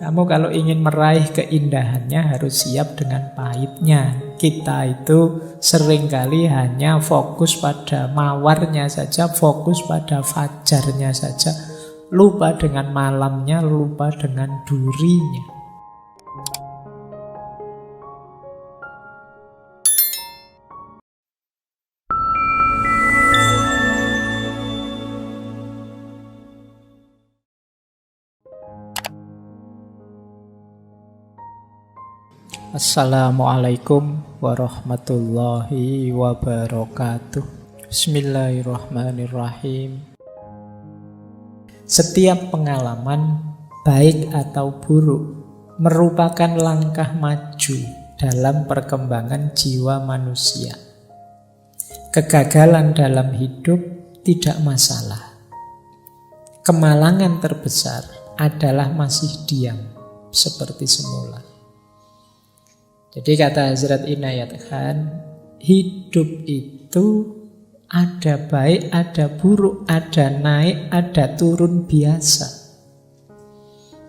Kamu kalau ingin meraih keindahannya harus siap dengan pahitnya. Kita itu seringkali hanya fokus pada mawarnya saja, fokus pada fajarnya saja. Lupa dengan malamnya, lupa dengan durinya. Assalamualaikum warahmatullahi wabarakatuh. Bismillahirrahmanirrahim. Setiap pengalaman, baik atau buruk, merupakan langkah maju dalam perkembangan jiwa manusia. Kegagalan dalam hidup tidak masalah. Kemalangan terbesar adalah masih diam seperti semula. Jadi kata Hazrat Inayat Khan, hidup itu ada baik, ada buruk, ada naik, ada turun biasa.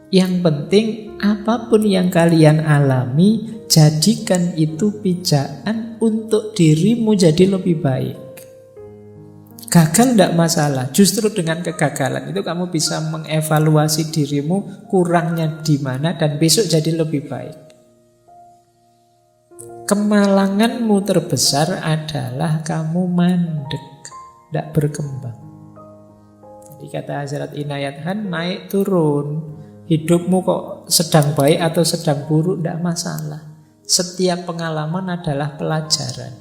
Yang penting apapun yang kalian alami, jadikan itu pijakan untuk dirimu jadi lebih baik. Gagal tidak masalah, justru dengan kegagalan itu kamu bisa mengevaluasi dirimu, kurangnya di mana, dan besok jadi lebih baik. Kemalanganmu terbesar adalah kamu mandek, tidak berkembang. Jadi kata Hazrat Inayat Khan, naik turun. Hidupmu kok sedang baik atau sedang buruk, tidak masalah. Setiap pengalaman adalah pelajaran.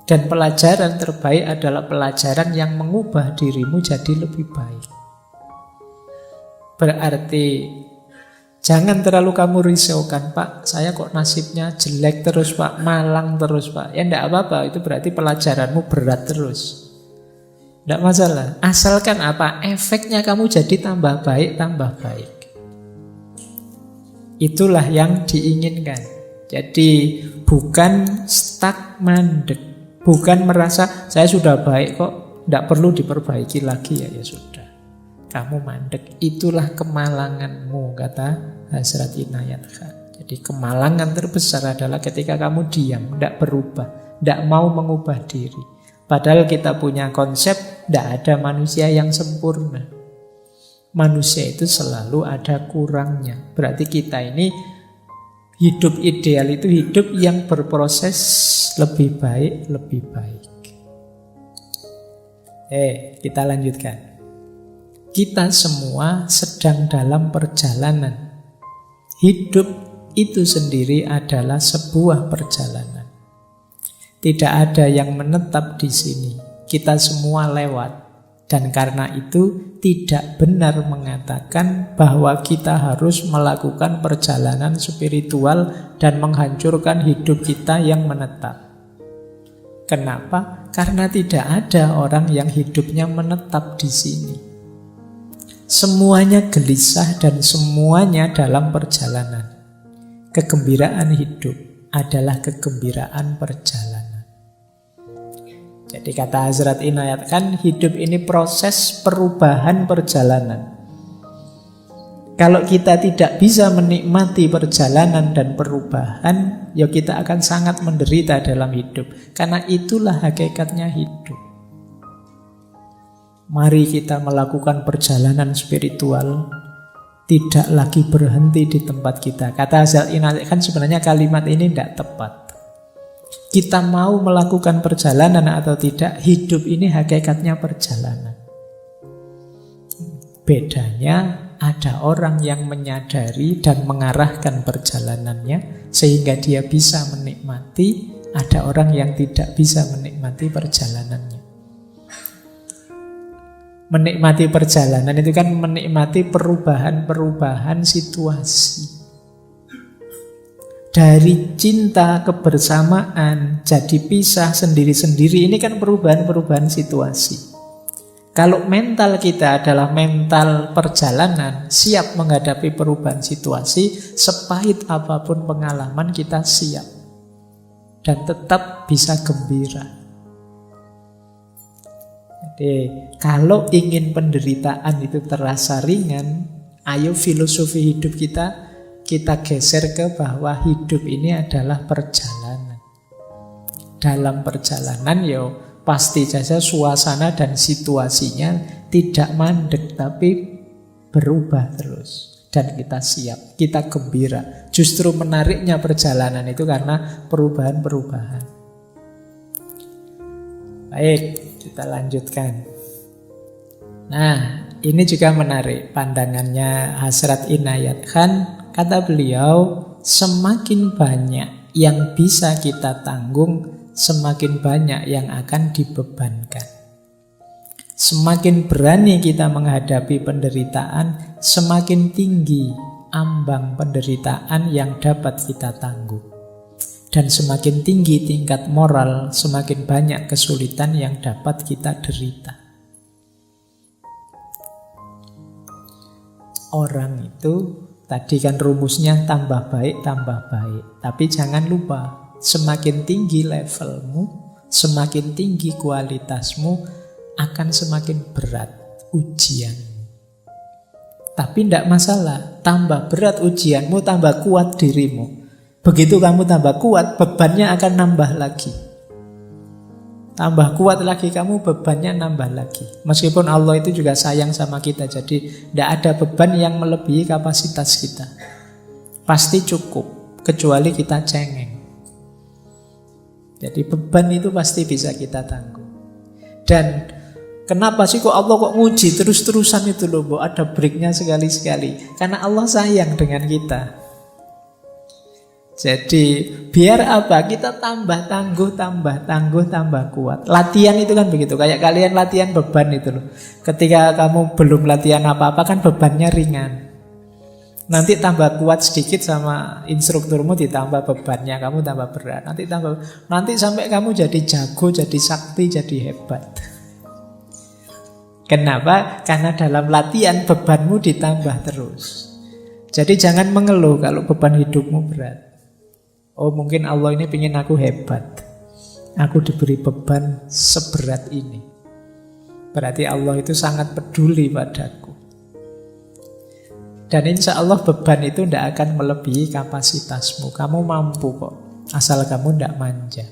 Dan pelajaran terbaik adalah pelajaran yang mengubah dirimu jadi lebih baik. Berarti jangan terlalu kamu risaukan, Pak, saya kok nasibnya jelek terus, Pak, malang terus, Pak. Ya enggak apa-apa, itu berarti pelajaranmu berat terus. Enggak masalah, asalkan apa? Efeknya kamu jadi tambah baik, tambah baik. Itulah yang diinginkan. Jadi bukan stuck mandek, bukan merasa saya sudah baik kok, enggak perlu diperbaiki lagi, ya sudah. Kamu mandek, itulah kemalanganmu, kata Hazrat Inayat Khan. Jadi kemalangan terbesar adalah ketika kamu diam, tidak berubah, tidak mau mengubah diri. Padahal kita punya konsep, tidak ada manusia yang sempurna. Manusia itu selalu ada kurangnya. Berarti kita ini hidup ideal itu hidup yang berproses lebih baik, lebih baik. Kita lanjutkan. Kita semua sedang dalam perjalanan. Hidup itu sendiri adalah sebuah perjalanan. Tidak ada yang menetap di sini. Kita semua lewat. Dan karena itu tidak benar mengatakan bahwa kita harus melakukan perjalanan spiritual dan menghancurkan hidup kita yang menetap. Kenapa? Karena tidak ada orang yang hidupnya menetap di sini. Semuanya gelisah dan semuanya dalam perjalanan. Kegembiraan hidup adalah kegembiraan perjalanan. Jadi kata Hazrat Inayat Khan, hidup ini proses perubahan perjalanan. Kalau kita tidak bisa menikmati perjalanan dan perubahan, ya kita akan sangat menderita dalam hidup. Karena itulah hakikatnya hidup. Mari kita melakukan perjalanan spiritual, tidak lagi berhenti di tempat kita. Kata Hazrat Inayat Khan, sebenarnya kalimat ini tidak tepat. Kita mau melakukan perjalanan atau tidak, hidup ini hakikatnya perjalanan. Bedanya ada orang yang menyadari dan mengarahkan perjalanannya sehingga dia bisa menikmati, ada orang yang tidak bisa menikmati perjalanannya. Menikmati perjalanan itu kan menikmati perubahan-perubahan situasi. Dari cinta kebersamaan jadi pisah sendiri-sendiri, ini kan perubahan-perubahan situasi. Kalau mental kita adalah mental perjalanan, siap menghadapi perubahan situasi, sepahit apapun pengalaman kita siap. Dan tetap bisa gembira. Jadi kalau ingin penderitaan itu terasa ringan, Ayo filosofi hidup kita geser ke bahwa hidup ini adalah perjalanan. Dalam perjalanan pasti saja suasana dan situasinya tidak mandek, tapi berubah terus. Dan kita siap, kita gembira. Justru menariknya perjalanan itu karena perubahan-perubahan. Baik, kita lanjutkan. Nah, ini juga menarik pandangannya Hasrat Inayat Khan. Kata beliau, semakin banyak yang bisa kita tanggung, semakin banyak yang akan dibebankan. Semakin berani kita menghadapi penderitaan, semakin tinggi ambang penderitaan yang dapat kita tanggung. Dan semakin tinggi tingkat moral, semakin banyak kesulitan yang dapat kita derita. Orang itu, tadi kan rumusnya tambah baik, tambah baik. Tapi jangan lupa, semakin tinggi levelmu, semakin tinggi kualitasmu, akan semakin berat ujianmu. Tapi tidak masalah, tambah berat ujianmu, tambah kuat dirimu. Begitu kamu tambah kuat, bebannya akan nambah lagi. Tambah kuat lagi kamu, bebannya nambah lagi. Meskipun Allah itu juga sayang sama kita, jadi tidak ada beban yang melebihi kapasitas kita. Pasti cukup, kecuali kita cengeng. Jadi beban itu pasti bisa kita tanggung. Dan kenapa sih kok Allah kok nguji terus-terusan itu loh, Bu? Ada breaknya sekali-sekali. Karena Allah sayang dengan kita. Jadi biar apa? Kita tambah tangguh, tambah kuat. Latihan itu kan begitu. Kayak kalian latihan beban itu loh. Ketika kamu belum latihan apa-apa kan bebannya ringan. Nanti tambah kuat sedikit sama instrukturmu, ditambah bebannya, kamu tambah berat. Nanti sampai kamu jadi jago, jadi sakti, jadi hebat. Kenapa? Karena dalam latihan bebanmu ditambah terus. Jadi jangan mengeluh kalau beban hidupmu berat. Oh, mungkin Allah ini pengen aku hebat. Aku diberi beban seberat ini. Berarti Allah itu sangat peduli padaku. Dan insya Allah beban itu tidak akan melebihi kapasitasmu. Kamu mampu kok, asal kamu tidak manja.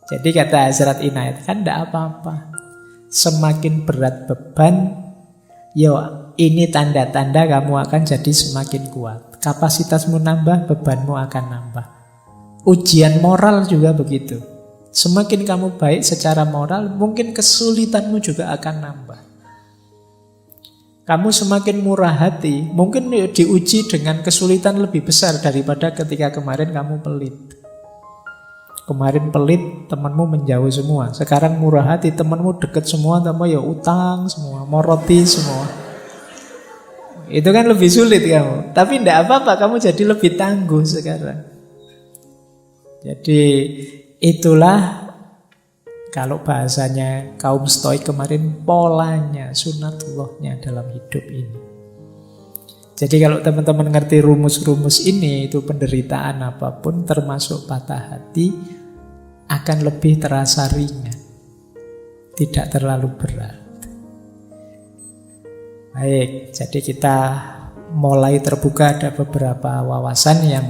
Jadi kata Hasrat Inayat kan tidak apa-apa. Semakin berat beban, ini tanda-tanda kamu akan jadi semakin kuat. Kapasitasmu nambah, bebanmu akan nambah. Ujian moral juga begitu. Semakin kamu baik secara moral, mungkin kesulitanmu juga akan nambah. Kamu semakin murah hati, mungkin diuji dengan kesulitan lebih besar daripada ketika kemarin kamu pelit. Kemarin pelit, temanmu menjauh semua. Sekarang murah hati, temanmu deket semua, temanmu utang semua, mau roti semua. Itu kan lebih sulit kamu. Tapi tidak apa-apa, kamu jadi lebih tangguh sekarang. Jadi itulah kalau bahasanya kaum Stoik kemarin, polanya, sunatullahnya dalam hidup ini. Jadi kalau teman-teman ngerti rumus-rumus ini, itu penderitaan apapun termasuk patah hati akan lebih terasa ringan, tidak terlalu berat. Baik, jadi kita mulai terbuka, ada beberapa wawasan yang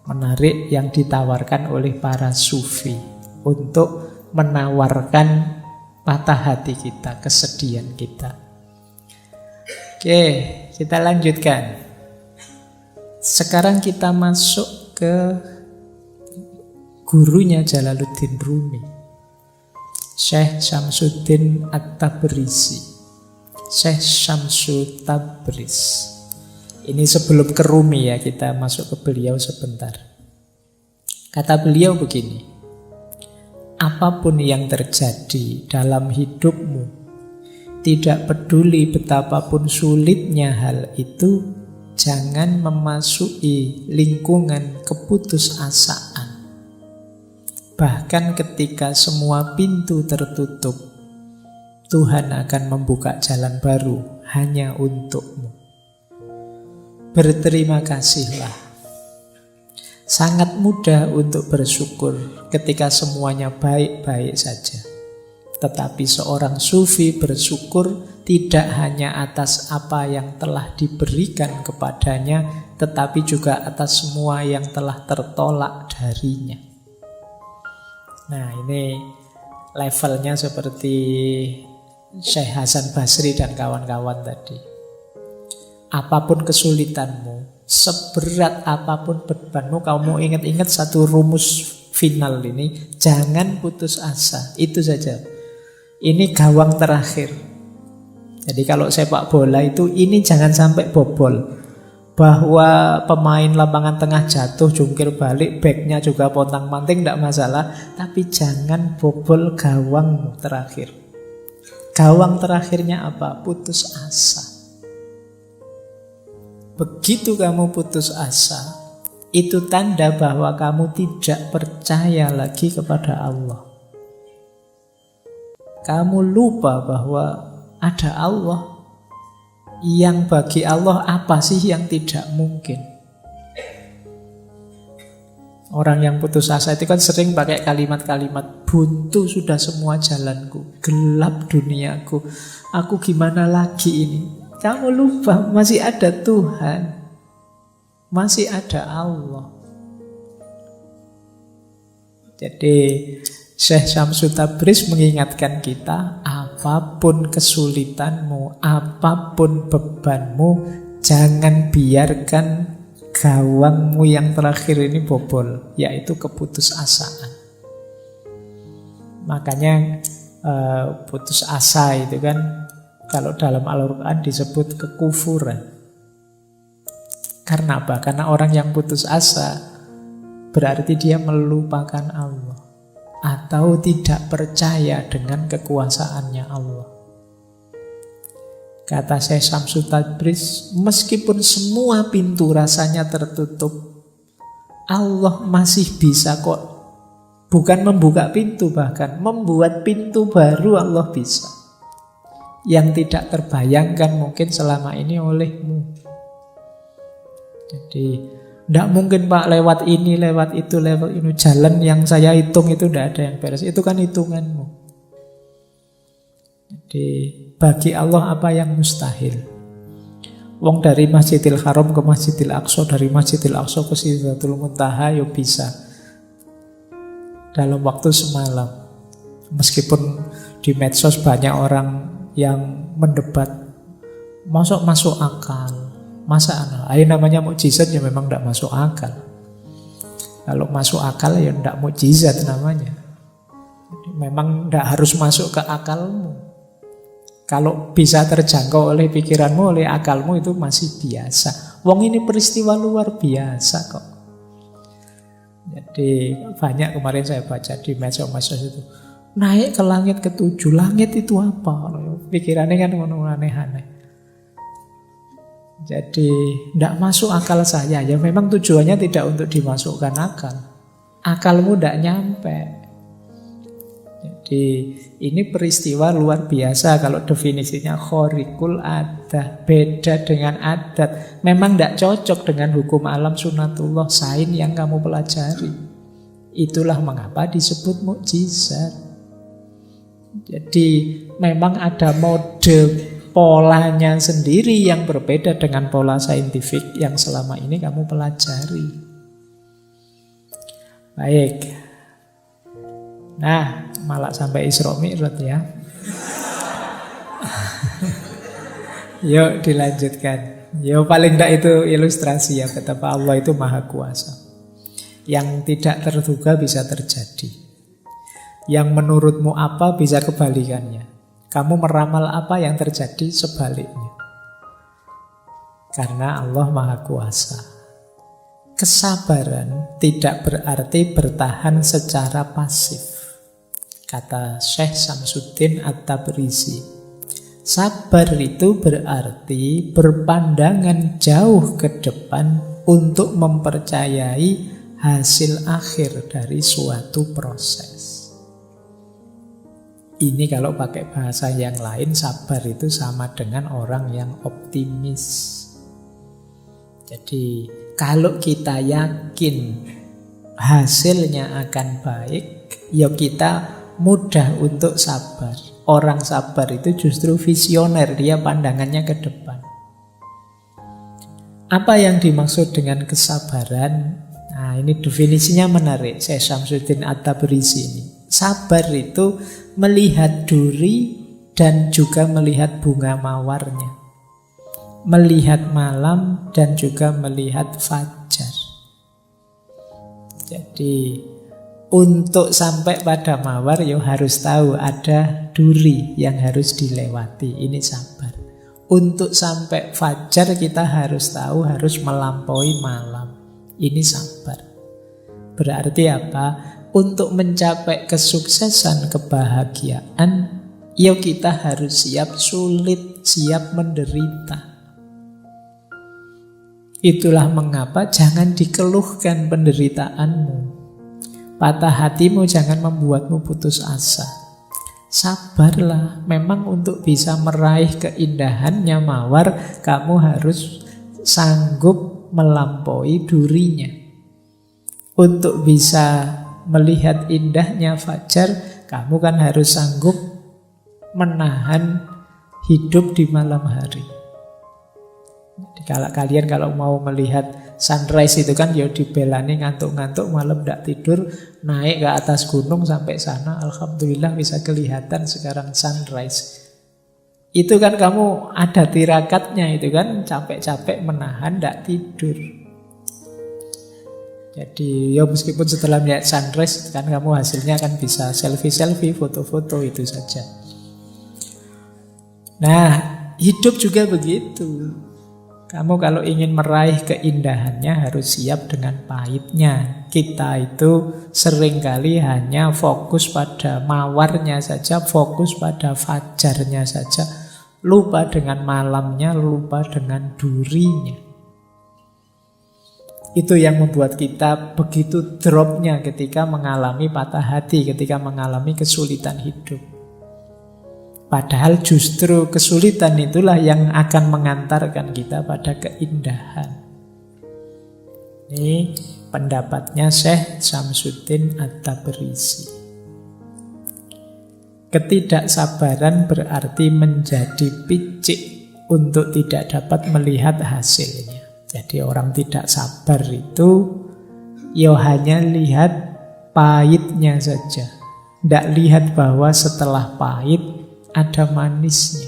menarik yang ditawarkan oleh para sufi untuk menawarkan patah hati kita, kesedihan kita. Oke, kita lanjutkan. Sekarang kita masuk ke gurunya Jalaluddin Rumi, Syekh Syamsuddin At-Tabrisi, Syekh Syamsu Tabriz. Ini sebelum ke Rumi ya, kita masuk ke beliau sebentar. Kata beliau begini, apapun yang terjadi dalam hidupmu, tidak peduli betapapun sulitnya hal itu, jangan memasuki lingkungan keputusasaan. Bahkan ketika semua pintu tertutup, Tuhan akan membuka jalan baru hanya untukmu. Berterima kasihlah. Sangat mudah untuk bersyukur ketika semuanya baik-baik saja. Tetapi seorang sufi bersyukur tidak hanya atas apa yang telah diberikan kepadanya, tetapi juga atas semua yang telah tertolak darinya. Nah, ini levelnya seperti Syekh Hasan Basri dan kawan-kawan tadi. Apapun kesulitanmu, seberat apapun bebanmu, kamu ingat-ingat satu rumus final ini, jangan putus asa. Itu saja. Ini gawang terakhir. Jadi kalau sepak bola itu, ini jangan sampai bobol. Bahwa pemain lapangan tengah jatuh, jungkir balik, backnya juga pontang-panting, tidak masalah. Tapi jangan bobol gawang terakhir. Gawang terakhirnya apa? Putus asa. Begitu kamu putus asa, itu tanda bahwa kamu tidak percaya lagi kepada Allah. Kamu lupa bahwa ada Allah, yang bagi Allah apa sih yang tidak mungkin. Orang yang putus asa itu kan sering pakai kalimat-kalimat, buntu sudah semua jalanku, gelap duniaku, aku gimana lagi ini. Kamu lupa masih ada Tuhan, masih ada Allah. Jadi Syekh Syamsul Tabriz mengingatkan kita, apapun kesulitanmu, apapun bebanmu, jangan biarkan gawangmu yang terakhir ini bobol, yaitu keputusasaan. Makanya putus asa itu kan kalau dalam Al-Quran disebut kekufuran. Karena apa? Karena orang yang putus asa berarti dia melupakan Allah, atau tidak percaya dengan kekuasaannya Allah. Kata Syekh Syamsul Tabriz, meskipun semua pintu rasanya tertutup, Allah masih bisa kok. Bukan membuka pintu, bahkan membuat pintu baru Allah bisa, yang tidak terbayangkan mungkin selama ini olehmu. Jadi tidak mungkin Pak lewat ini, lewat itu, lewat ini. Jalan yang saya hitung itu tidak ada yang beres. Itu kan hitunganmu. Jadi bagi Allah apa yang mustahil? Wong dari Masjidil Haram ke Masjidil Aqsa, dari Masjidil Aqsa ke Sidratul Muntaha, ya bisa dalam waktu semalam. Meskipun di medsos banyak orang yang mendebat, masuk akal. Masa namanya mukjizat ya memang tidak masuk akal. Kalau masuk akal ya tidak mukjizat namanya. Memang tidak harus masuk ke akalmu. Kalau bisa terjangkau oleh pikiranmu, oleh akalmu, itu masih biasa. Wong ini peristiwa luar biasa kok. Jadi banyak kemarin saya baca di medsos itu, naik ke langit ke-7. Langit itu apa? Pikirannya kan aneh-aneh. Jadi tidak masuk akal saya. Ya memang tujuannya tidak untuk dimasukkan akal. Akalmu tidak nyampe. Jadi ini peristiwa luar biasa. Kalau definisinya khorikul adat, beda dengan adat. Memang tidak cocok dengan hukum alam sunatullah, sains yang kamu pelajari. Itulah mengapa disebut mukjizat. Jadi memang ada mode polanya sendiri yang berbeda dengan pola saintifik yang selama ini kamu pelajari. Baik. Nah, malah sampai Isra Mi'raj ya. Yuk dilanjutkan. Yuk paling tidak itu ilustrasi ya betapa Allah itu maha kuasa. Yang tidak terduga bisa terjadi. Yang menurutmu apa bisa kebalikannya. Kamu meramal apa yang terjadi sebaliknya. Karena Allah maha kuasa. Kesabaran tidak berarti bertahan secara pasif. Kata Syekh Syamsuddin At-Tabrizi, sabar itu berarti berpandangan jauh ke depan untuk mempercayai hasil akhir dari suatu proses. Ini kalau pakai bahasa yang lain, sabar itu sama dengan orang yang optimis. Jadi kalau kita yakin hasilnya akan baik, ya kita mudah untuk sabar. Orang sabar itu justru visioner, dia pandangannya ke depan. Apa yang dimaksud dengan kesabaran? Nah, ini definisinya menarik. Syekh Syamsuddin At-Tabrizi ini. Sabar itu melihat duri dan juga melihat bunga mawarnya. Melihat malam dan juga melihat fajar. Jadi untuk sampai pada mawar ya harus tahu ada duri yang harus dilewati. Ini sabar. Untuk sampai fajar kita harus tahu harus melampaui malam. Ini sabar. Berarti apa? Untuk mencapai kesuksesan, kebahagiaan, ya kita harus siap sulit, siap menderita. Itulah mengapa jangan dikeluhkan penderitaanmu. Patah hatimu jangan membuatmu putus asa. Sabarlah, memang untuk bisa meraih keindahannya mawar, kamu harus sanggup melampaui durinya. Untuk bisa melihat indahnya fajar, kamu kan harus sanggup menahan hidup di malam hari. Kalau kalian mau melihat sunrise itu kan ya dibelani ngantuk-ngantuk malam tidak tidur, naik ke atas gunung sampai sana, alhamdulillah bisa kelihatan sekarang sunrise. Itu kan kamu ada tirakatnya, itu kan capek-capek menahan tidak tidur. Jadi ya meskipun setelah melihat sunrise kan kamu hasilnya kan bisa selfie-selfie, foto-foto, itu saja. Nah, hidup juga begitu. Kamu kalau ingin meraih keindahannya harus siap dengan pahitnya. Kita itu seringkali hanya fokus pada mawarnya saja, fokus pada fajarnya saja, lupa dengan malamnya, lupa dengan durinya. Itu yang membuat kita begitu dropnya ketika mengalami patah hati, ketika mengalami kesulitan hidup. Padahal justru kesulitan itulah yang akan mengantarkan kita pada keindahan. Ini pendapatnya Syekh Syamsuddin At-Tabrizi. Ketidaksabaran berarti menjadi picik untuk tidak dapat melihat hasilnya. Jadi orang tidak sabar itu ya hanya lihat pahitnya saja. Tidak lihat bahwa setelah pahit ada manisnya.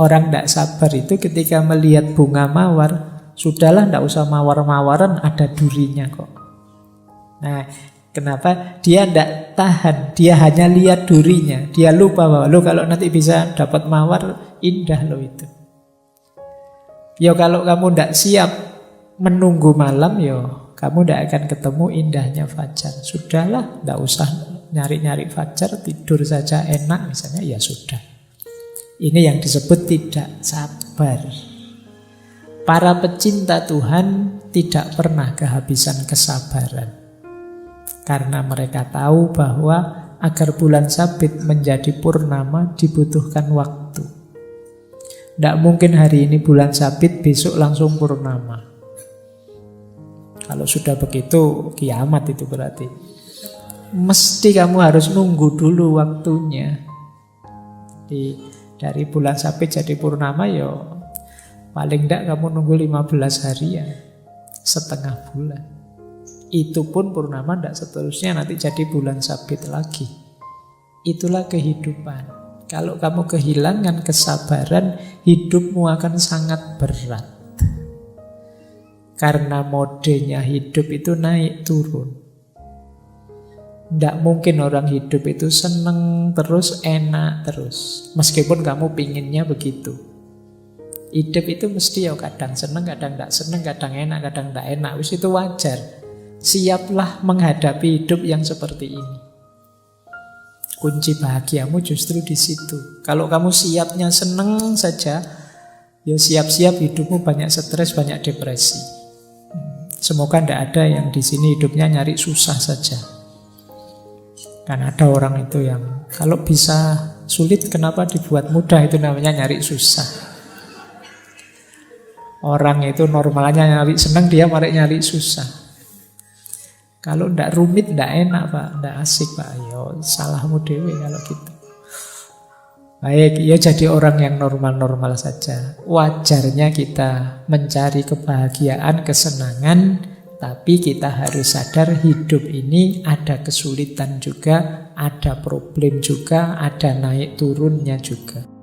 Orang tidak sabar itu ketika melihat bunga mawar, sudahlah tidak usah mawar-mawaran, ada durinya kok. Nah, kenapa? Dia tidak tahan, dia hanya lihat durinya. Dia lupa bahwa kalau nanti bisa dapat mawar, indah loh itu. Ya kalau kamu tidak siap menunggu malam, ya kamu tidak akan ketemu indahnya fajar. Sudahlah, tidak usah nyari-nyari fajar, tidur saja enak misalnya, ya sudah. Ini yang disebut tidak sabar. Para pecinta Tuhan tidak pernah kehabisan kesabaran. Karena mereka tahu bahwa agar bulan sabit menjadi purnama dibutuhkan waktu. Tidak mungkin hari ini bulan sabit, besok langsung purnama. Kalau sudah begitu, kiamat itu berarti. Mesti kamu harus nunggu dulu waktunya. Dari bulan sabit jadi purnama ya paling tidak kamu nunggu 15 harian, setengah bulan. Itu pun purnama tidak seterusnya nanti jadi bulan sabit lagi. Itulah kehidupan. Kalau kamu kehilangan kesabaran, hidupmu akan sangat berat. Karena modenya hidup itu naik turun. Tidak mungkin orang hidup itu seneng terus, enak terus. Meskipun kamu pinginnya begitu. Hidup itu mesti ya kadang seneng, kadang tidak seneng, kadang enak, kadang tidak enak. Itu wajar. Siaplah menghadapi hidup yang seperti ini. Kunci bahagiamu justru di situ. Kalau kamu siapnya seneng saja, ya siap-siap hidupmu banyak stres, banyak depresi. Semoga tidak ada yang di sini hidupnya nyari susah saja. Kan ada orang itu yang kalau bisa sulit kenapa dibuat mudah, itu namanya nyari susah. Orang itu normalnya nyari senang, dia malah nyari susah. Kalau ndak rumit, ndak enak Pak, ndak asik Pak. Yo salahmu dewe kalau gitu. Baik, ya jadi orang yang normal-normal saja. Wajarnya kita mencari kebahagiaan, kesenangan, tapi kita harus sadar hidup ini ada kesulitan juga, ada problem juga, ada naik turunnya juga.